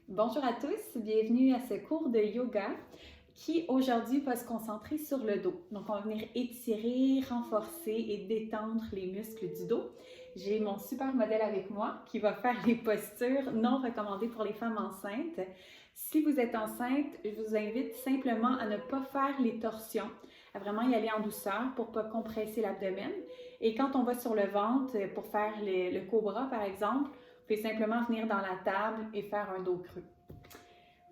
Bonjour à tous, bienvenue à ce cours de yoga qui aujourd'hui va se concentrer sur le dos. Donc on va venir étirer, renforcer et détendre les muscles du dos. J'ai mon super modèle avec moi qui va faire les postures non recommandées pour les femmes enceintes. Si vous êtes enceinte, je vous invite simplement à ne pas faire les torsions, à vraiment y aller en douceur pour ne pas compresser l'abdomen. Et quand on va sur le ventre pour faire le cobra par exemple, vous pouvez simplement venir dans la table et faire un dos creux.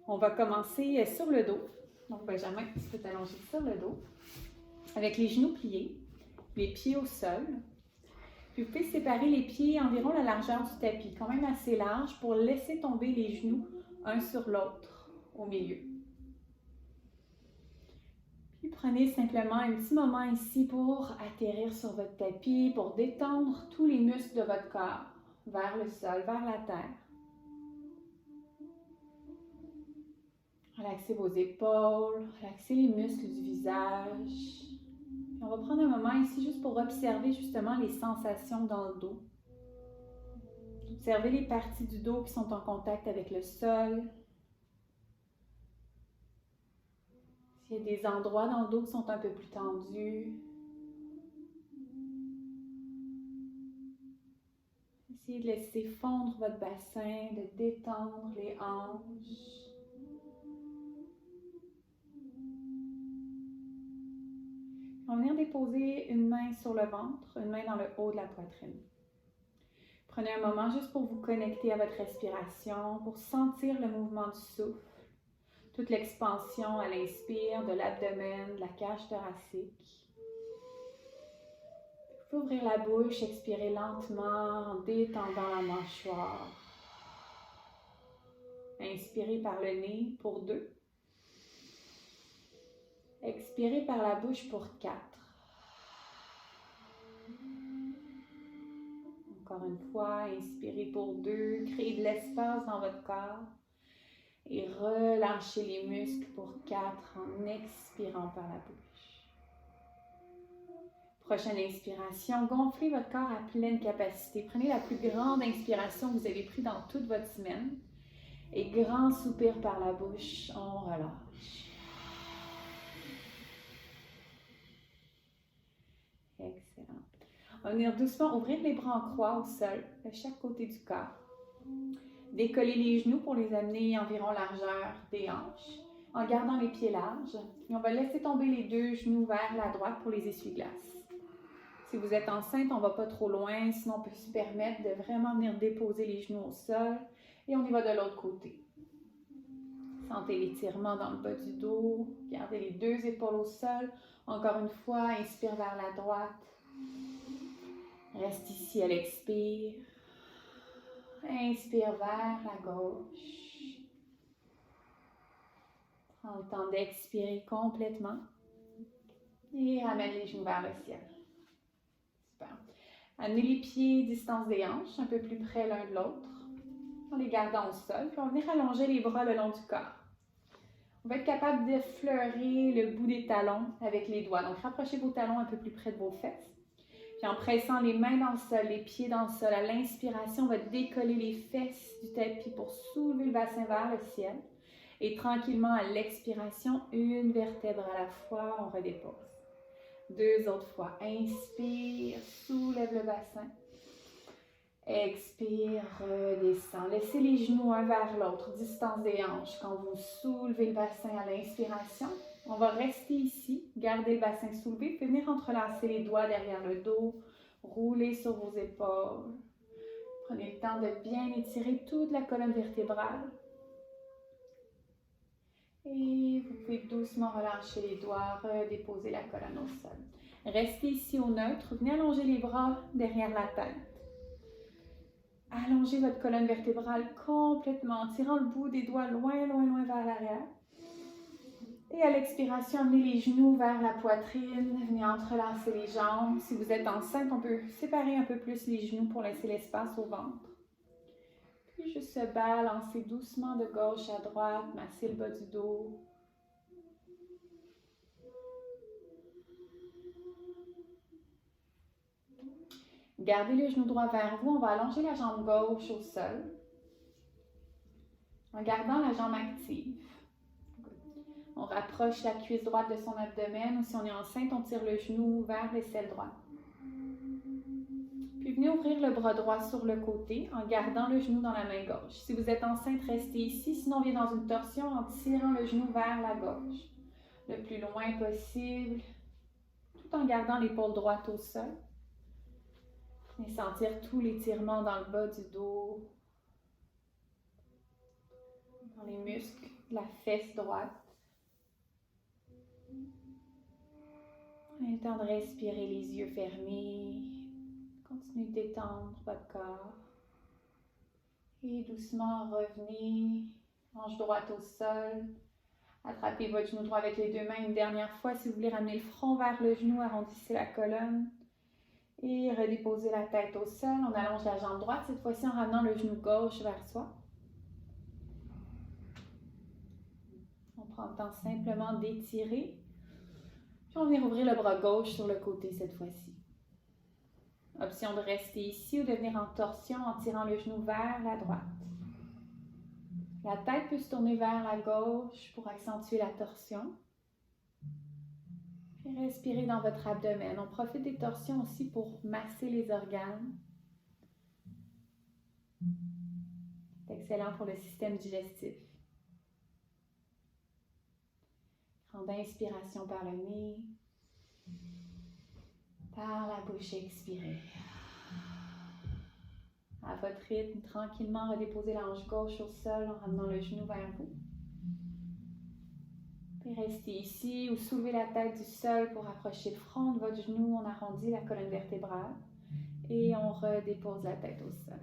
On va commencer sur le dos. Donc, Benjamin, tu peux t'allonger sur le dos avec les genoux pliés, les pieds au sol. Puis vous pouvez séparer les pieds environ la largeur du tapis, quand même assez large pour laisser tomber les genoux un sur l'autre au milieu. Puis prenez simplement un petit moment ici pour atterrir sur votre tapis, pour détendre tous les muscles de votre corps vers le sol, vers la terre. Relaxez vos épaules, relaxez les muscles du visage. Puis on va prendre un moment ici juste pour observer justement les sensations dans le dos. Observez les parties du dos qui sont en contact avec le sol. S'il y a des endroits dans le dos qui sont un peu plus tendus. Essayez de laisser fondre votre bassin, de détendre les hanches. On va venir déposer une main sur le ventre, une main dans le haut de la poitrine. Prenez un moment juste pour vous connecter à votre respiration, pour sentir le mouvement du souffle, toute l'expansion à l'inspire de l'abdomen, de la cage thoracique. Vous pouvez ouvrir la bouche, expirer lentement en détendant la mâchoire. Inspirez par le nez pour 2. Expirez par la bouche pour 4. Encore une fois, inspirez pour 2. Créez de l'espace dans votre corps. Et relâchez les muscles pour 4 en expirant par la bouche. Prochaine inspiration, gonflez votre corps à pleine capacité. Prenez la plus grande inspiration que vous avez prise dans toute votre semaine. Et grand soupir par la bouche, on relâche. Excellent. On va venir doucement ouvrir les bras en croix au sol, de chaque côté du corps. Décoller les genoux pour les amener environ largeur des hanches, en gardant les pieds larges. Et on va laisser tomber les 2 genoux vers la droite pour les essuie-glaces. Si vous êtes enceinte, on ne va pas trop loin, sinon on peut se permettre de vraiment venir déposer les genoux au sol. Et on y va de l'autre côté. Sentez l'étirement dans le bas du dos. Gardez les 2 épaules au sol. Encore une fois, inspire vers la droite. Reste ici à l'expire. Inspire vers la gauche. Prends le temps d'expirer complètement. Et ramène les genoux vers le ciel. Super. Amenez les pieds distance des hanches, un peu plus près l'un de l'autre. En les gardant au sol. Puis on va venir allonger les bras le long du corps. On va être capable d'effleurer le bout des talons avec les doigts. Donc rapprochez vos talons un peu plus près de vos fesses. Puis en pressant les mains dans le sol, les pieds dans le sol, à l'inspiration, on va décoller les fesses du tapis pour soulever le bassin vers le ciel. Et tranquillement, à l'expiration, une vertèbre à la fois, on redépose. 2 autres fois. Inspire, soulève le bassin. Expire, redescend. Laissez les genoux un vers l'autre, distance des hanches. Quand vous soulevez le bassin à l'inspiration, on va rester ici, garder le bassin soulevé, puis venir entrelacer les doigts derrière le dos, rouler sur vos épaules. Prenez le temps de bien étirer toute la colonne vertébrale. Et vous pouvez doucement relâcher les doigts, redéposer la colonne au sol. Restez ici au neutre, venez allonger les bras derrière la tête. Allongez votre colonne vertébrale complètement, en tirant le bout des doigts loin, loin, loin vers l'arrière. Et à l'expiration, amenez les genoux vers la poitrine, venez entrelacer les jambes. Si vous êtes enceinte, on peut séparer un peu plus les genoux pour laisser l'espace au ventre. Puis juste se balancer doucement de gauche à droite, masser le bas du dos. Gardez le genou droit vers vous, on va allonger la jambe gauche au sol. En en gardant la jambe active. On rapproche la cuisse droite de son abdomen, ou si on est enceinte, on tire le genou vers l'aisselle droite. Puis venez ouvrir le bras droit sur le côté en gardant le genou dans la main gauche. Si vous êtes enceinte, restez ici. Sinon, on vient dans une torsion en tirant le genou vers la gauche. Le plus loin possible, tout en gardant l'épaule droite au sol. Venez sentir tout l'étirement dans le bas du dos, dans les muscles de la fesse droite. Prenez le temps de respirer les yeux fermés. Continuez de détendre votre corps. Et doucement revenez, hanche droite au sol. Attrapez votre genou droit avec les deux mains une dernière fois. Si vous voulez ramener le front vers le genou, arrondissez la colonne. Et redéposez la tête au sol. On allonge la jambe droite, cette fois-ci en ramenant le genou gauche vers soi. On prend le temps simplement d'étirer. Puis on vient ouvrir le bras gauche sur le côté cette fois-ci. Option de rester ici ou de venir en torsion en tirant le genou vers la droite. La tête peut se tourner vers la gauche pour accentuer la torsion. Puis respirez dans votre abdomen. On profite des torsions aussi pour masser les organes. C'est excellent pour le système digestif. Grande inspiration par le nez. Par la bouche, expirez. À votre rythme, tranquillement redéposez la hanche gauche au sol en ramenant le genou vers vous. Puis restez ici ou soulevez la tête du sol pour approcher le front de votre genou. On arrondit la colonne vertébrale et on redépose la tête au sol.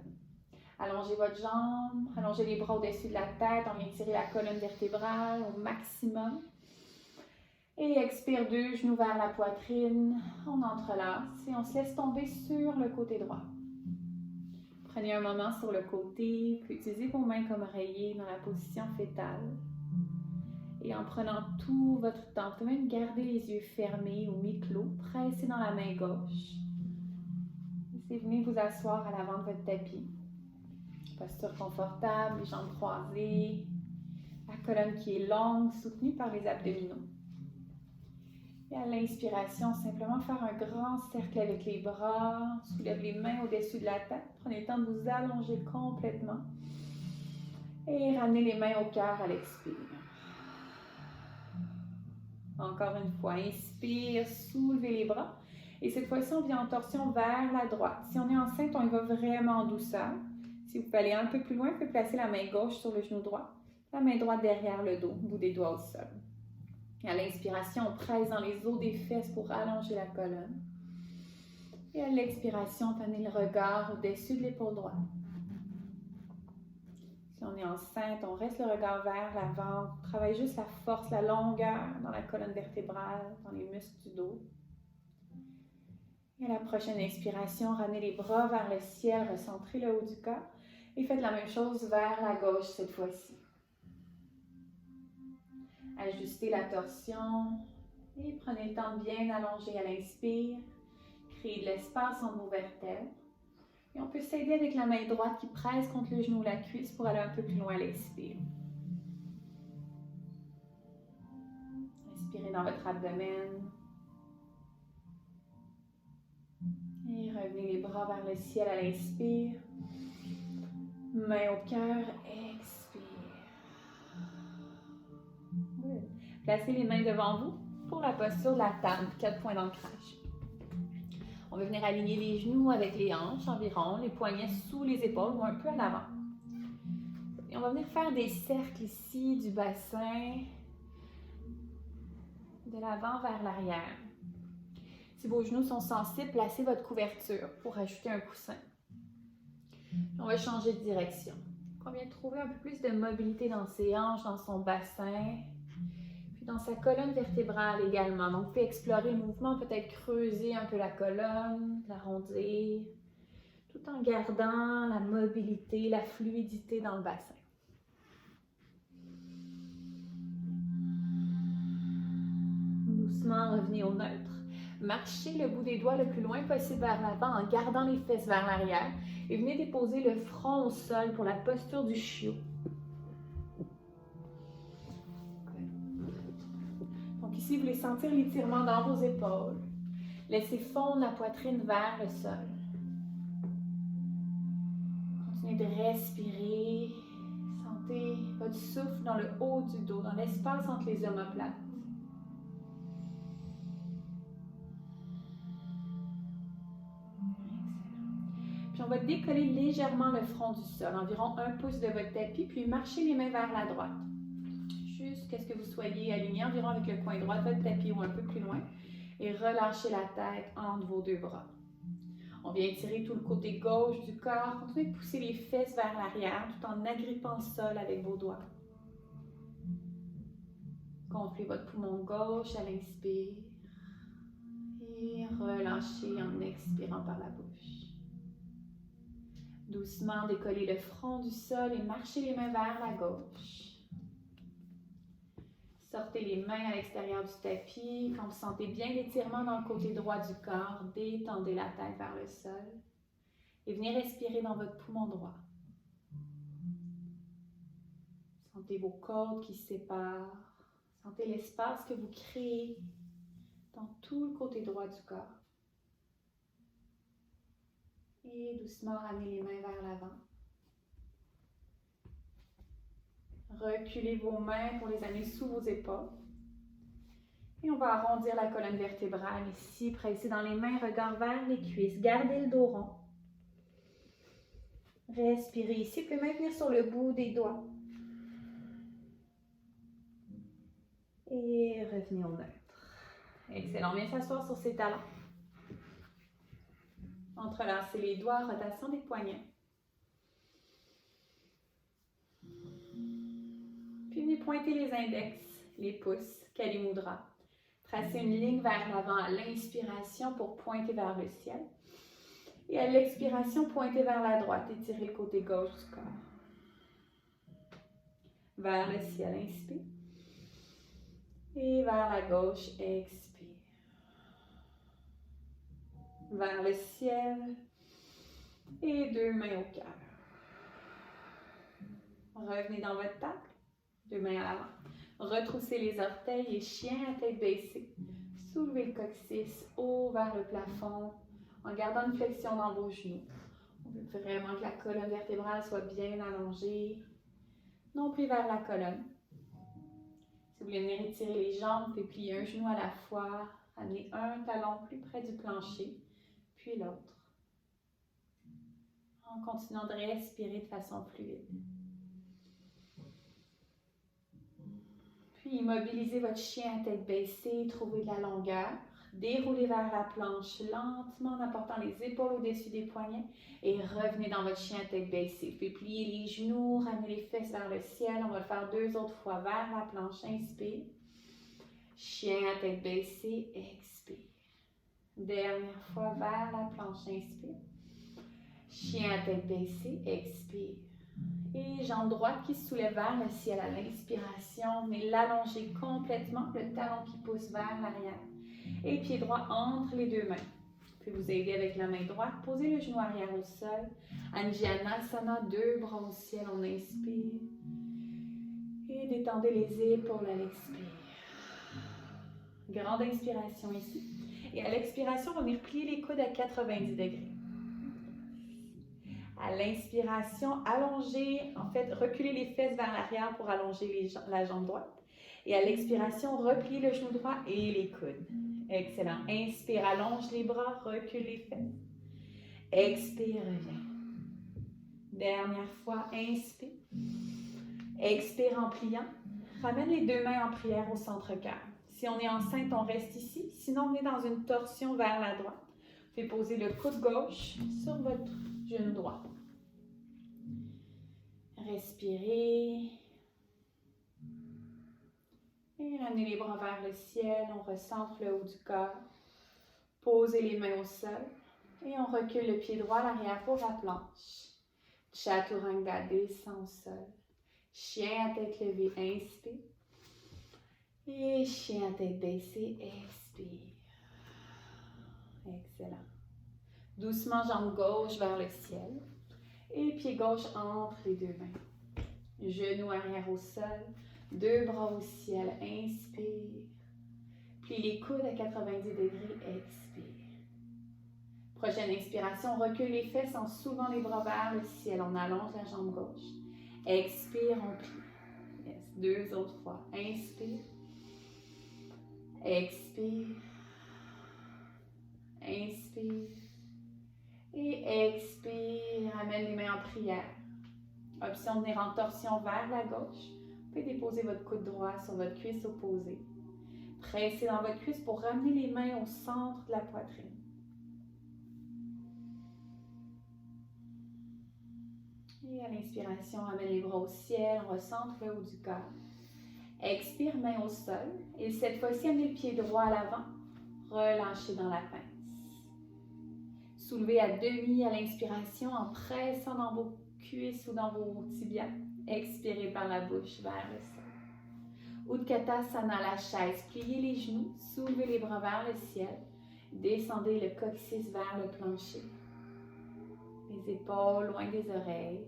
Allongez votre jambe, allongez les bras au-dessus de la tête. On vient tirer la colonne vertébrale au maximum. Et expire, deux genoux vers la poitrine. On entrelace et on se laisse tomber sur le côté droit. Prenez un moment sur le côté. Vous pouvez utiliser vos mains comme oreillers dans la position fétale. Et en prenant tout votre temps, vous pouvez même garder les yeux fermés ou mi-clos, pressez dans la main gauche. Et venez vous asseoir à l'avant de votre tapis. Posture confortable, les jambes croisées, la colonne qui est longue, soutenue par les abdominaux. Et à l'inspiration, simplement faire un grand cercle avec les bras, soulève les mains au-dessus de la tête, prenez le temps de vous allonger complètement. Et ramenez les mains au cœur à l'expire. Encore une fois, inspire, soulevez les bras. Et cette fois-ci, on vient en torsion vers la droite. Si on est enceinte, on y va vraiment en douceur. Si vous pouvez aller un peu plus loin, vous pouvez placer la main gauche sur le genou droit, la main droite derrière le dos, bout des doigts au sol. Et à l'inspiration, on presse dans les os des fesses pour allonger la colonne. Et à l'expiration, prenez le regard au-dessus de l'épaule droite. Si on est enceinte, on reste le regard vers l'avant. On travaille juste la force, la longueur dans la colonne vertébrale, dans les muscles du dos. Et à la prochaine expiration, ramenez les bras vers le ciel, recentrez le haut du corps. Et faites la même chose vers la gauche cette fois-ci. Ajustez la torsion et prenez le temps de bien allonger à l'inspire. Créez de l'espace entre vos vertèbres. Et on peut s'aider avec la main droite qui presse contre le genou ou la cuisse pour aller un peu plus loin à l'expire. Inspirez dans votre abdomen. Et revenez les bras vers le ciel à l'inspire. Main au cœur, expire. Good. Placez les mains devant vous pour la posture de la table, 4 points d'ancrage. On va venir aligner les genoux avec les hanches environ, les poignets sous les épaules ou un peu à l'avant. Et on va venir faire des cercles ici du bassin, de l'avant vers l'arrière. Si vos genoux sont sensibles, placez votre couverture pour ajouter un coussin. On va changer de direction. On vient de trouver un peu plus de mobilité dans ses hanches, dans son bassin, puis dans sa colonne vertébrale également. Donc, vous pouvez explorer le mouvement, peut-être creuser un peu la colonne, l'arrondir, tout en gardant la mobilité, la fluidité dans le bassin. Doucement, revenez au neutre. Marchez le bout des doigts le plus loin possible vers l'avant en gardant les fesses vers l'arrière. Et venez déposer le front au sol pour la posture du chiot. Ici, vous voulez sentir l'étirement dans vos épaules. Laissez fondre la poitrine vers le sol. Continuez de respirer. Sentez votre souffle dans le haut du dos, dans l'espace entre les omoplates. Puis on va décoller légèrement le front du sol, environ 1 pouce de votre tapis, puis marchez les mains vers la droite. Jusqu'à ce que vous soyez aligné environ avec le coin droit de votre tapis ou un peu plus loin. Et relâchez la tête entre vos 2 bras. On vient étirer tout le côté gauche du corps. Continuez de pousser les fesses vers l'arrière tout en agrippant le sol avec vos doigts. Gonflez votre poumon gauche à l'inspire. Et relâchez en expirant par la bouche. Doucement décollez le front du sol et marchez les mains vers la gauche. Sortez les mains à l'extérieur du tapis. Quand vous sentez bien l'étirement dans le côté droit du corps, détendez la tête vers le sol et venez respirer dans votre poumon droit. Sentez vos côtes qui se séparent. Sentez l'espace que vous créez dans tout le côté droit du corps. Et doucement ramenez les mains vers l'avant. Reculez vos mains pour les amener sous vos épaules. Et on va arrondir la colonne vertébrale ici. Pressez dans les mains, regard vers les cuisses. Gardez le dos rond. Respirez ici, puis maintenir sur le bout des doigts. Et revenez au neutre. Excellent. On vient s'asseoir sur ses talons. Entrelacez les doigts, rotation des poignets. Puis venez pointer les index, les pouces, Kali Mudra. Tracez une ligne vers l'avant à l'inspiration pour pointer vers le ciel. Et à l'expiration, pointez vers la droite, étirez le côté gauche du corps. Vers le ciel, inspire. Et vers la gauche, expire. Vers le ciel. Et 2 mains au cœur. Revenez dans votre table. 2 mains à l'avant. Retroussez les orteils et chien à tête baissée. Soulevez le coccyx haut vers le plafond en gardant une flexion dans vos genoux. On veut vraiment que la colonne vertébrale soit bien allongée. Nombril vers la colonne. Si vous voulez venir étirer les jambes, vous pouvez plier un genou à la fois. Amenez un talon plus près du plancher, puis l'autre. En continuant de respirer de façon fluide. Puis immobilisez votre chien à tête baissée, trouvez de la longueur. Déroulez vers la planche lentement en apportant les épaules au-dessus des poignets et revenez dans votre chien à tête baissée. Puis pliez les genoux, ramenez les fesses vers le ciel. On va le faire 2 autres fois vers la planche. Inspire. Chien à tête baissée, expire. Dernière fois vers la planche. Inspire. Chien à tête baissée, expire. Et jambe droite qui se soulève vers le ciel à l'inspiration. Venez l'allonger complètement, le talon qui pousse vers l'arrière. Et pied droit entre les 2 mains. Puis vous aider avec la main droite. Posez le genou arrière au sol. Anjaneyasana, 2 bras au ciel. On inspire. Et détendez les épaules à l'expire. Grande inspiration ici. Et à l'expiration, on va venir plier les coudes à 90 degrés. À l'inspiration, allongez, en fait, reculez les fesses vers l'arrière pour allonger la jambe droite. Et à l'expiration, repliez le genou droit et les coudes. Excellent. Inspire, allonge les bras, recule les fesses. Expire, reviens. Dernière fois, inspire. Expire en pliant. Ramène les 2 mains en prière au centre-cœur. Si on est enceinte, on reste ici. Sinon, on est dans une torsion vers la droite. Vous pouvez poser le coude gauche sur votre genou droit. Respirez. Et ramenez les bras vers le ciel. On recentre le haut du corps. Posez les mains au sol. Et on recule le pied droit à l'arrière pour la planche. Chaturanga, descend au sol. Chien à tête levée, inspire. Et chien à tête baissée, expire. Excellent. Doucement, jambe gauche vers le ciel. Et pied gauche entre les 2 mains. Genou arrière au sol. 2 bras au ciel. Inspire. Plie les coudes à 90 degrés, expire. Prochaine inspiration, recule les fesses en soulevant les bras vers le ciel. On allonge la jambe gauche. Expire, on plie. Yes. 2 autres fois. Inspire. Expire. Inspire. Et expire. Amène les mains en prière. Option de venir en torsion vers la gauche. Vous pouvez déposer votre coude droit sur votre cuisse opposée. Pressez dans votre cuisse pour ramener les mains au centre de la poitrine. Et à l'inspiration, ramène les bras au ciel, on recentre le haut du corps. Expire, main au sol. Et cette fois-ci, amenez le pied droit à l'avant. Relâchez dans la pince. Soulevez à demi à l'inspiration en pressant dans vos cuisses ou dans vos tibias. Expirez par la bouche vers le sol. Utkatasana, la chaise. Pliez les genoux, soulevez les bras vers le ciel. Descendez le coccyx vers le plancher. Les épaules loin des oreilles.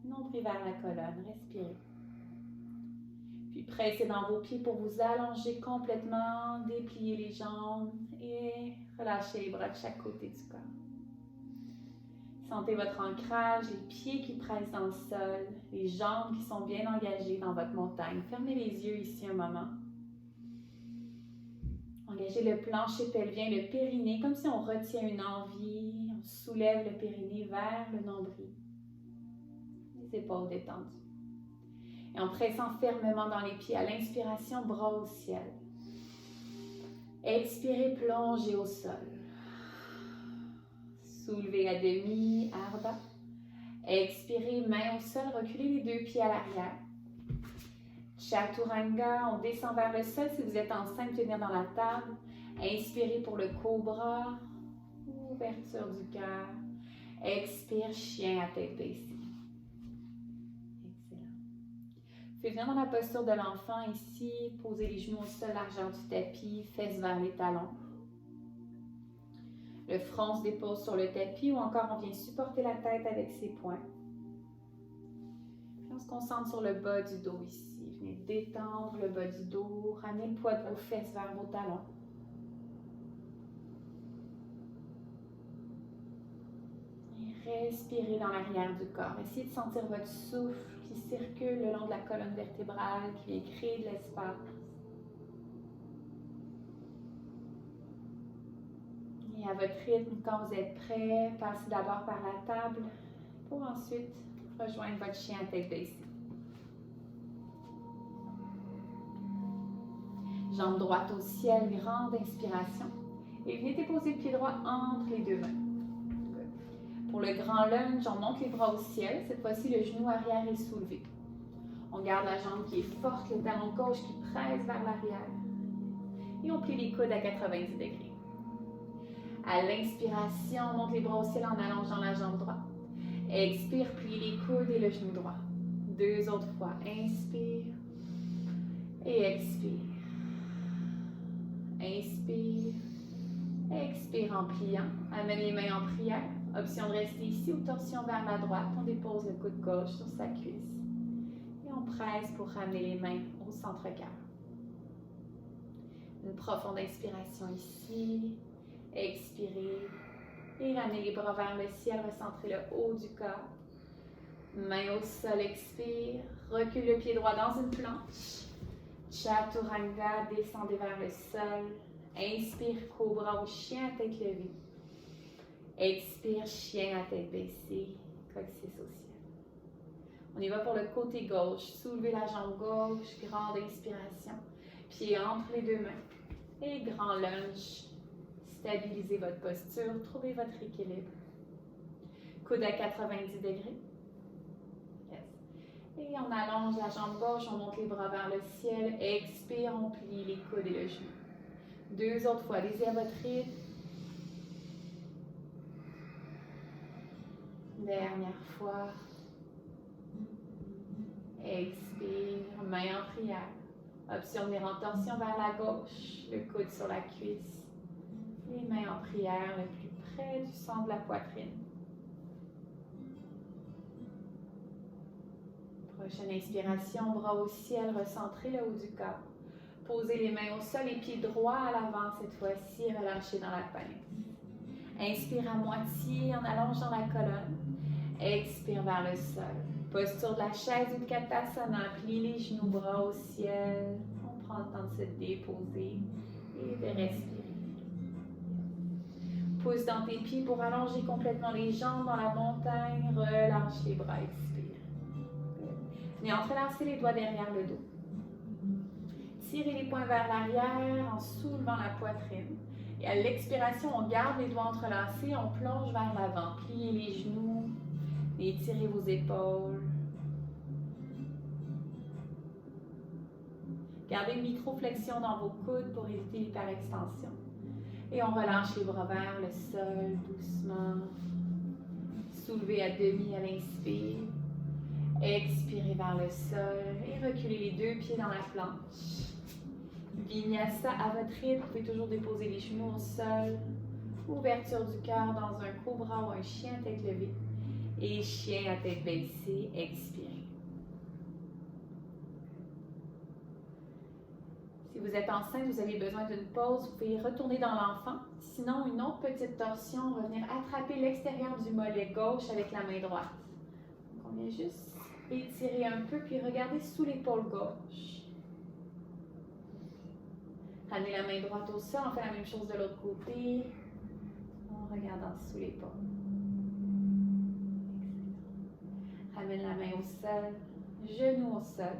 Nombril vers la colonne. Respirez. Puis pressez dans vos pieds pour vous allonger complètement. Dépliez les jambes et relâchez les bras de chaque côté du corps. Sentez votre ancrage, les pieds qui pressent dans le sol, les jambes qui sont bien engagées dans votre montagne. Fermez les yeux ici un moment. Engagez le plancher pelvien, le périnée, comme si on retient une envie. On soulève le périnée vers le nombril. Les épaules détendues. Et en pressant fermement dans les pieds, à l'inspiration, bras au ciel. Expirez, plongez au sol. Soulevez à demi, Ardha. Expirez, main au sol, reculez les 2 pieds à l'arrière. Chaturanga, on descend vers le sol. Si vous êtes enceinte, tenir dans la table. Inspirez pour le cobra. Ouverture du cœur. Expire, chien à tête baissée. Excellent. Vous pouvez venir dans la posture de l'enfant ici. Posez les genoux au sol, largeur du tapis, fesses vers les talons. Le front se dépose sur le tapis ou encore on vient supporter la tête avec ses poings. Puis on se concentre sur le bas du dos ici. Venez détendre le bas du dos, ramenez le poids de vos fesses vers vos talons. Et respirez dans l'arrière du corps. Essayez de sentir votre souffle qui circule le long de la colonne vertébrale, qui vient créer de l'espace. Et à votre rythme, quand vous êtes prêt, passez d'abord par la table pour ensuite rejoindre votre chien à tête baissée. Jambe droite au ciel, grande inspiration. Et venez déposer le pied droit entre les 2 mains. Pour le grand lunge, on monte les bras au ciel. Cette fois-ci, le genou arrière est soulevé. On garde la jambe qui est forte, le talon gauche qui presse vers l'arrière. Et on plie les coudes à 90 degrés. À l'inspiration, on monte les bras au ciel en allongeant la jambe droite. Expire, plie les coudes et le genou droit. 2 autres fois. Inspire et expire. Inspire. Expire en pliant. Amène les mains en prière. Option de rester ici ou torsion vers la droite. On dépose le coude gauche sur sa cuisse. Et on presse pour ramener les mains au centre-cœur. Une profonde inspiration ici. Expirez et ramenez les bras vers le ciel, recentrez le haut du corps. Main au sol, expire. Recule le pied droit dans une planche. Chaturanga, descendez vers le sol. Inspire, cobra ou chien à tête levée. Expire, chien à tête baissée, coccyx au ciel. On y va pour le côté gauche. Soulevez la jambe gauche, grande inspiration. Pied entre les 2 mains. Et grand lunge. Stabilisez votre posture, trouvez votre équilibre. Coude à 90 degrés. Yes. Et on allonge la jambe gauche, on monte les bras vers le ciel. Expire, on plie les coudes et le genou. 2 autres fois, allez-y à votre rythme. Dernière fois. Expire, main en prière. Option de venir en torsion vers la gauche, le coude sur la cuisse. Les mains en prière le plus près du centre de la poitrine. Prochaine inspiration, bras au ciel, recentrez le haut du corps. Posez les mains au sol, les pieds droits à l'avant cette fois-ci, relâchez dans la pince. Inspire à moitié en allongeant la colonne. Expire vers le sol. Posture de la chaise ou de Katasana, plie les genoux, bras au ciel. On prend le temps de se déposer et de respirer. Pousse dans tes pieds pour allonger complètement les jambes dans la montagne. Relâche les bras, expire. Venez entrelacer les doigts derrière le dos. Tirez les poings vers l'arrière en soulevant la poitrine. Et à l'expiration, on garde les doigts entrelacés, on plonge vers l'avant. Pliez les genoux, étirez vos épaules. Gardez une micro-flexion dans vos coudes pour éviter l'hyperextension. Et on relâche les bras vers le sol, doucement. Soulevez à demi à l'inspire. Expirez vers le sol et reculez les deux pieds dans la planche. Vinyasa à votre rythme, vous pouvez toujours déposer les genoux au sol. Ouverture du cœur dans un cobra ou un chien à tête levée. Et chien à tête baissée, expirez. Si vous êtes enceinte, vous avez besoin d'une pause, vous pouvez retourner dans l'enfant. Sinon, une autre petite torsion, on va venir attraper l'extérieur du mollet gauche avec la main droite. Donc, on vient juste étirer un peu, puis regardez sous l'épaule gauche. Ramenez la main droite au sol, on fait la même chose de l'autre côté, en regardant sous l'épaule. Ramène la main au sol, genou au sol,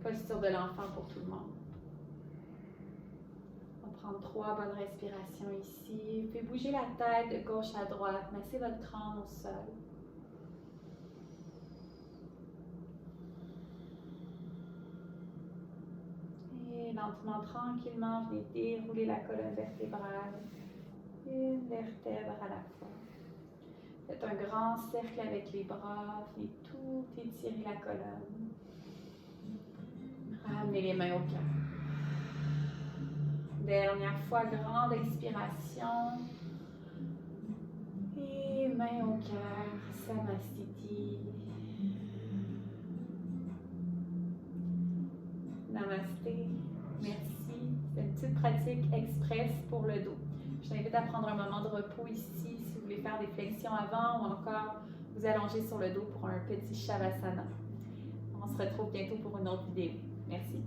posture de l'enfant pour tout le monde. On va prendre 3 bonnes respirations ici. Vous pouvez bouger la tête de gauche à droite, massez votre crâne au sol. Et lentement, tranquillement, venez dérouler la colonne vertébrale, une vertèbre à la fois. Faites un grand cercle avec les bras, venez tout étirer la colonne. Ramenez les mains au cœur. Dernière fois, grande expiration. Et main au cœur, Samastiti. Namasté. Merci. C'est une petite pratique express pour le dos. Je t'invite à prendre un moment de repos ici si vous voulez faire des flexions avant ou encore vous allonger sur le dos pour un petit Shavasana. On se retrouve bientôt pour une autre vidéo. Merci.